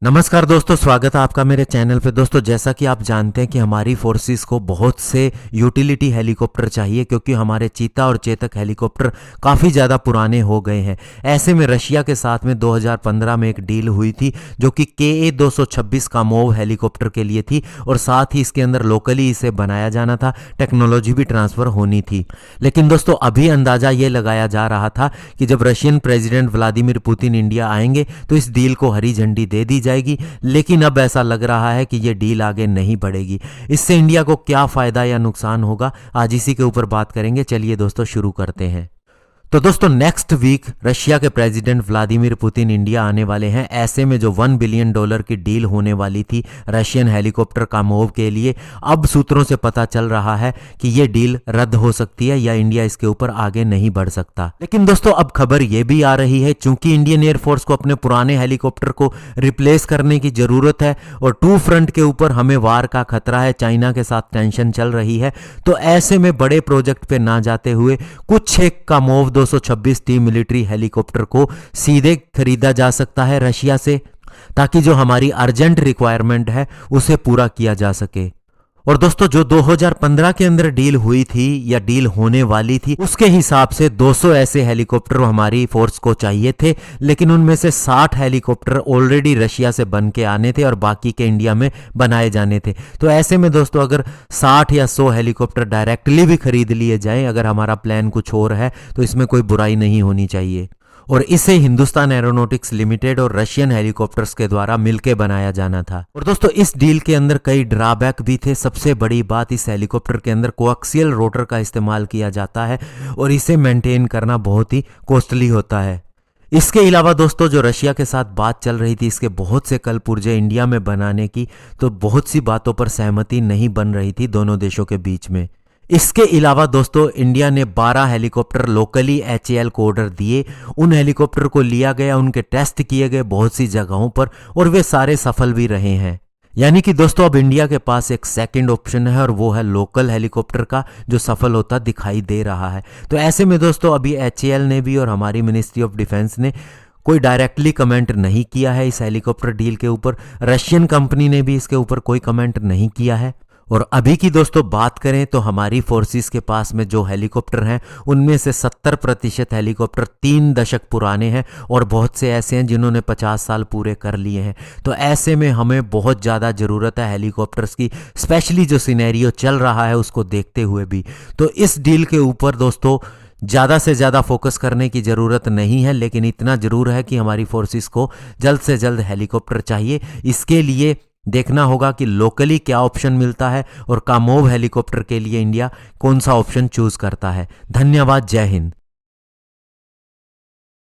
नमस्कार दोस्तों, स्वागत है आपका मेरे चैनल पे। दोस्तों, जैसा कि आप जानते हैं कि हमारी फोर्सेस को बहुत से यूटिलिटी हेलीकॉप्टर चाहिए, क्योंकि हमारे चीता और चेतक हेलीकॉप्टर काफ़ी ज़्यादा पुराने हो गए हैं। ऐसे में रशिया के साथ में 2015 में एक डील हुई थी जो कि KA-226 कामोव हेलीकॉप्टर के लिए थी, और साथ ही इसके अंदर लोकली इसे बनाया जाना था, टेक्नोलॉजी भी ट्रांसफ़र होनी थी। लेकिन दोस्तों, अभी अंदाज़ा ये लगाया जा रहा था कि जब Russian president Vladimir Putin India आएंगे तो इस डील को हरी झंडी दे दी जाएगी। लेकिन अब ऐसा लग रहा है कि ये डील आगे नहीं बढ़ेगी। इससे इंडिया को क्या फायदा या नुकसान होगा, आज इसी के ऊपर बात करेंगे। चलिए दोस्तों, शुरू करते हैं। तो दोस्तों, नेक्स्ट वीक रशिया के प्रेसिडेंट व्लादिमीर पुतिन इंडिया आने वाले हैं। ऐसे में जो $1 बिलियन की डील होने वाली थी रशियन हेलीकॉप्टर कामोव के लिए, अब सूत्रों से पता चल रहा है कि ये डील रद्द हो सकती है या इंडिया इसके ऊपर आगे नहीं बढ़ सकता। लेकिन दोस्तों, अब खबर ये भी आ रही है, चूंकि इंडियन एयरफोर्स को अपने पुराने हेलीकॉप्टर को रिप्लेस करने की जरूरत है और टू फ्रंट के ऊपर हमें वार का खतरा है, चाइना के साथ टेंशन चल रही है, तो ऐसे में बड़े प्रोजेक्ट पे ना जाते हुए कुछ एक कामोव 226 टी मिलिट्री हेलीकॉप्टर को सीधे खरीदा जा सकता है रशिया से, ताकि जो हमारी अर्जेंट रिक्वायरमेंट है उसे पूरा किया जा सके। और दोस्तों, जो 2015 के अंदर डील हुई थी या डील होने वाली थी, उसके हिसाब से 200 ऐसे हेलीकॉप्टर हमारी फोर्स को चाहिए थे, लेकिन उनमें से 60 हेलीकॉप्टर ऑलरेडी रशिया से बन के आने थे और बाकी के इंडिया में बनाए जाने थे। तो ऐसे में दोस्तों, अगर 60 या 100 हेलीकॉप्टर डायरेक्टली भी खरीद लिए जाएं, अगर हमारा प्लान कुछ और है, तो इसमें कोई बुराई नहीं होनी चाहिए। और इसे हिंदुस्तान एरोनॉटिक्स लिमिटेड और रशियन हेलीकॉप्टर्स के द्वारा मिलकर बनाया जाना था। और दोस्तों, इस डील के अंदर कई ड्रॉबैक भी थे। सबसे बड़ी बात, इस हेलीकॉप्टर के अंदर कोएक्सियल रोटर का इस्तेमाल किया जाता है और इसे मेंटेन करना बहुत ही कॉस्टली होता है। इसके अलावा दोस्तों, जो रशिया के साथ बात चल रही थी इसके बहुत से कल पुर्जे इंडिया में बनाने की, तो बहुत सी बातों पर सहमति नहीं बन रही थी दोनों देशों के बीच में। इसके अलावा दोस्तों, इंडिया ने 12 हेलीकॉप्टर लोकली HAL को ऑर्डर दिए। उन हेलीकॉप्टर को लिया गया, उनके टेस्ट किए गए बहुत सी जगहों पर, और वे सारे सफल भी रहे हैं। यानी कि दोस्तों, अब इंडिया के पास एक सेकंड ऑप्शन है और वो है लोकल हेलीकॉप्टर का, जो सफल होता दिखाई दे रहा है। तो ऐसे में दोस्तों, अभी HAL ने भी और हमारी मिनिस्ट्री ऑफ डिफेंस ने कोई डायरेक्टली कमेंट नहीं किया है इस हेलीकॉप्टर डील के ऊपर। रशियन कंपनी ने भी इसके ऊपर कोई कमेंट नहीं किया है। और अभी की दोस्तों बात करें तो हमारी फोर्सेस के पास में जो हेलीकॉप्टर हैं, उनमें से 70% हेलीकॉप्टर 3 दशक पुराने हैं और बहुत से ऐसे हैं जिन्होंने 50 साल पूरे कर लिए हैं। तो ऐसे में हमें बहुत ज़्यादा ज़रूरत है हेलीकॉप्टर्स की, स्पेशली जो सिनेरियो चल रहा है उसको देखते हुए भी। तो इस डील के ऊपर दोस्तों ज़्यादा से ज़्यादा फोकस करने की ज़रूरत नहीं है, लेकिन इतना ज़रूर है कि हमारी फोर्सेस को जल्द से जल्द हेलीकॉप्टर चाहिए। इसके लिए देखना होगा कि लोकली क्या ऑप्शन मिलता है और कामोव हेलीकॉप्टर के लिए इंडिया कौन सा ऑप्शन चूज करता है। धन्यवाद, जय हिंद।